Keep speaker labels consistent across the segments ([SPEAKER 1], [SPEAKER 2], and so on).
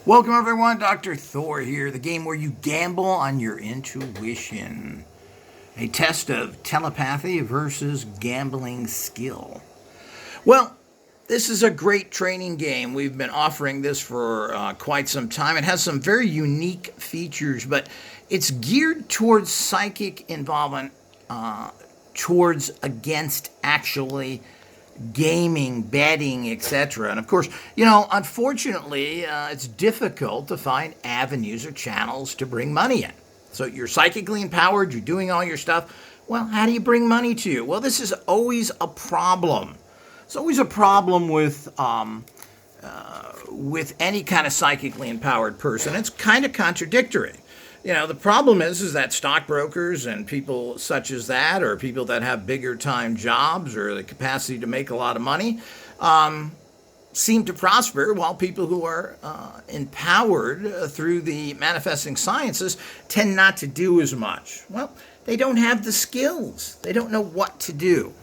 [SPEAKER 1] Welcome everyone, Dr. Thor here, the game where you gamble on your intuition. A test of telepathy versus gambling skill. Well, this is a great training game. We've been offering this for quite some time. It has some very unique features, but it's geared towards psychic involvement, towards against actually gaming, betting, etc. And of course, unfortunately, it's difficult to find avenues or channels to bring money in. So you're psychically empowered, you're doing all your stuff. Well, how do you bring money to you? Well, this is always a problem. It's always a problem with any kind of psychically empowered person. It's kind of contradictory. The problem is that stockbrokers and people such as that, or people that have bigger time jobs or the capacity to make a lot of money, seem to prosper, while people who are empowered through the manifesting sciences tend not to do as much. Well, they don't have the skills. They don't know what to do.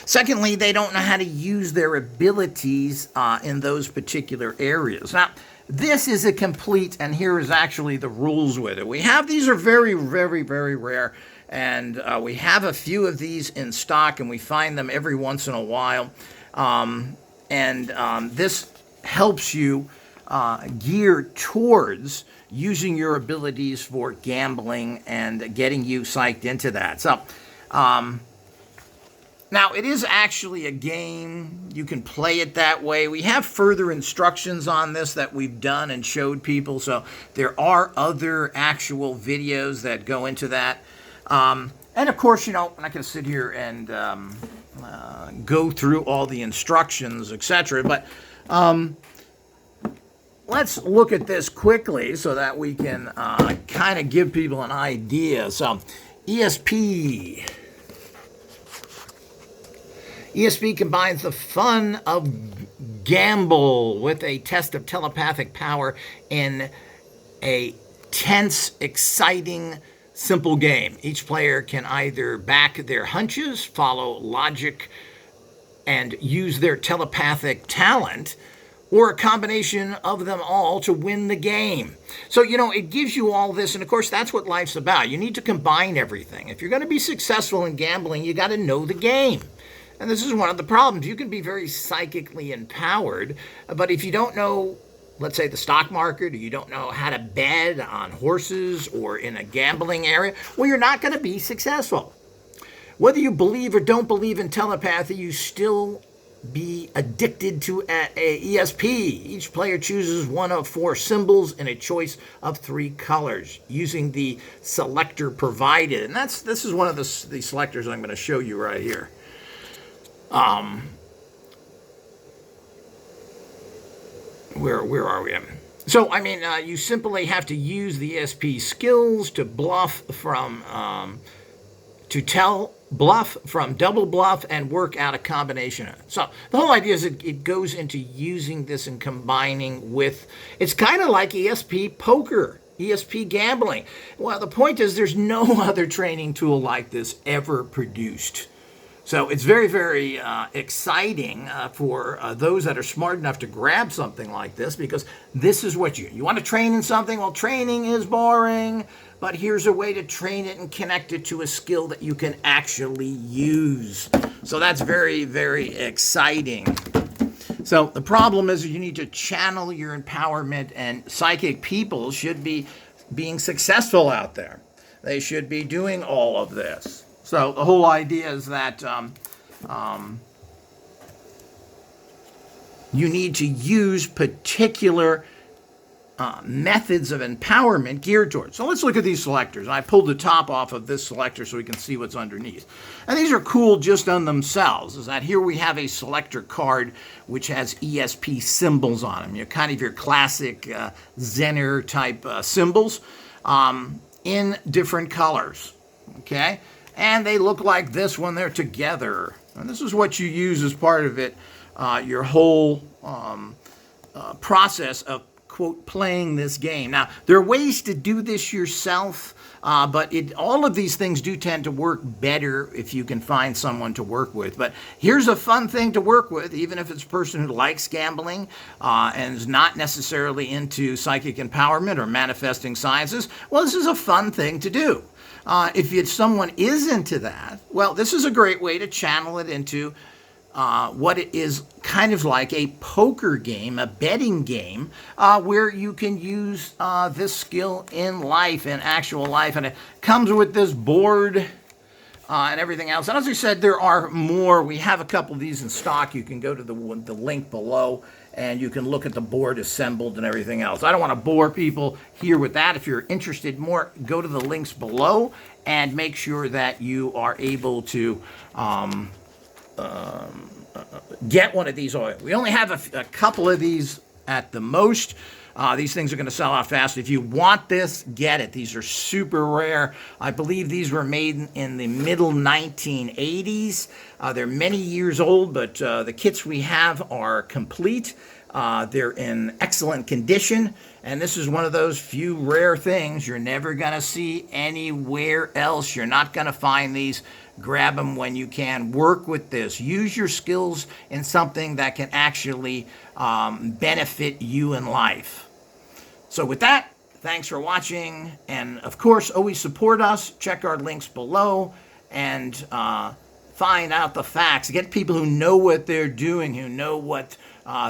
[SPEAKER 1] Secondly, they don't know how to use their abilities in those particular areas. Now, this is a complete, and here is actually the rules with it. These are very, very, very rare, and we have a few of these in stock, and we find them every once in a while. This helps you gear towards using your abilities for gambling and getting you psyched into that. So, now, it is actually a game. You can play it that way. We have further instructions on this that we've done and showed people, so there are other actual videos that go into that. And of course, I'm not going to sit here and go through all the instructions, etc., but let's look at this quickly so that we can kind of give people an idea. So, ESP. ESP combines the fun of gamble with a test of telepathic power in a tense, exciting, simple game. Each player can either back their hunches, follow logic, and use their telepathic talent, or a combination of them all to win the game. So, it gives you all this, and of course, that's what life's about. You need to combine everything. If you're going to be successful in gambling, you got to know the game. And this is one of the problems. You can be very psychically empowered, but if you don't know, let's say, the stock market, or you don't know how to bet on horses or in a gambling area, well, you're not going to be successful. Whether you believe or don't believe in telepathy, you still be addicted to a ESP. Each player chooses one of 4 symbols in a choice of 3 colors using the selector provided. And this is one of the selectors I'm going to show you right here. Where are we? So, you simply have to use the ESP skills to tell bluff from double bluff and work out a combination. So, the whole idea is it goes into using this and combining with, it's kind of like ESP poker, ESP gambling. Well, the point is there's no other training tool like this ever produced. So it's very, very exciting for those that are smart enough to grab something like this, because this is what you want to train in something. Well, training is boring, but here's a way to train it and connect it to a skill that you can actually use. So that's very, very exciting. So the problem is you need to channel your empowerment, and psychic people should be being successful out there. They should be doing all of this. So the whole idea is that you need to use particular methods of empowerment geared towards. So let's look at these selectors. I pulled the top off of this selector so we can see what's underneath. And these are cool just on themselves. Is that here we have a selector card which has ESP symbols on them. Kind of your classic Zener type symbols in different colors. Okay? And they look like this when they're together. And this is what you use as part of it, your whole process of quote, playing this game. Now, there are ways to do this yourself, but all of these things do tend to work better if you can find someone to work with. But here's a fun thing to work with, even if it's a person who likes gambling and is not necessarily into psychic empowerment or manifesting sciences. Well, this is a fun thing to do. If someone is into that, well, this is a great way to channel it into what it is kind of like a poker game, a betting game, where you can use this skill in life, in actual life. And it comes with this board and everything else. And as I said, there are more. We have a couple of these in stock. You can go to the link below and you can look at the board assembled and everything else. I don't want to bore people here with that. If you're interested more, go to the links below and make sure that you are able to get one of these. We only have a couple of these at the most. These things are going to sell out fast. If you want this, get it. These are super rare. I believe these were made in the middle 1980s. They're many years old, but the kits we have are complete. They're in excellent condition, and this is one of those few rare things you're never going to see anywhere else. You're not going to find these. Grab them when you can. Work with this. Use your skills in something that can actually benefit you in life. So with that, thanks for watching. And of course, always support us. Check our links below and find out the facts. Get people who know what they're doing, who know what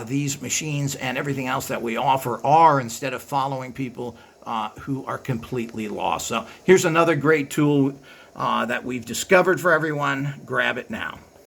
[SPEAKER 1] these machines and everything else that we offer are, instead of following people who are completely lost. So here's another great tool that we've discovered for everyone. Grab it now.